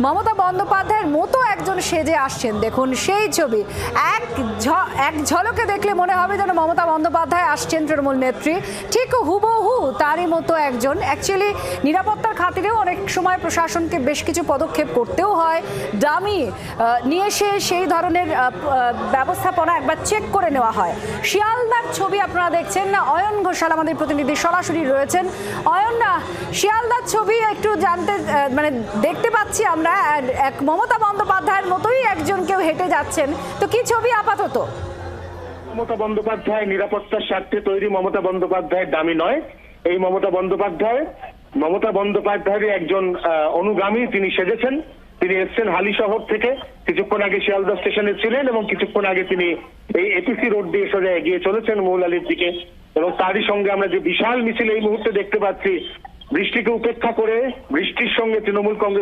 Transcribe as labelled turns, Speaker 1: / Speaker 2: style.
Speaker 1: মমতা বন্দ্যোপাধ্যায়ের মতো একজন সেজে আসছেন। দেখুন সেই ছবি, এক ঝলকে দেখলে মনে হবে যেন মমতা বন্দ্যোপাধ্যায় আসছেন তৃণমূল নেত্রী, ঠিক হুবহু তারই মতো একজন। অ্যাকচুয়ালি নিরাপত্তার খাতিরেও অনেক সময় প্রশাসনকে বেশ কিছু পদক্ষেপ করতেও হয়, ডামি নিয়ে এসে সেই ধরনের ব্যবস্থাপনা একবার চেক করে নেওয়া হয়। শিয়ালদার ছবি আপনারা দেখছেন না, অয়ন ঘোষাল আমাদের প্রতিনিধি সরাসরি রয়েছেন। অয়ন, না শিয়ালদার ছবি একটু জানতে মানে দেখতে পাচ্ছি আমরা এক মমতা বন্দ্যোপাধ্যায়ের মতোই একজন কেউ হেঁটে যাচ্ছেন, তো কি ছবি আপাতত?
Speaker 2: মমতা বন্দ্যোপাধ্যায় নিরাপত্তার স্বার্থে তৈরি, মমতা বন্দ্যোপাধ্যায়ের দামি নয়। এই মমতা বন্দ্যোপাধ্যায়ের একজন অনুগামী তিনি সেজেছেন। তিনি এসছেন হালিশহর থেকে, কিছুক্ষণ আগে শিয়ালদা স্টেশনে ছিলেন এবং কিছুক্ষণ আগে তিনি এই এপিসি রোড দিয়ে সোজা এগিয়ে চলেছেন মৌলালির দিকে। এবং তারই সঙ্গে আমরা যে বিশাল মিছিল এই মুহূর্তে দেখতে পাচ্ছি, বৃষ্টিকে উপেক্ষা করে, বৃষ্টির সঙ্গে তৃণমূল কংগ্রেস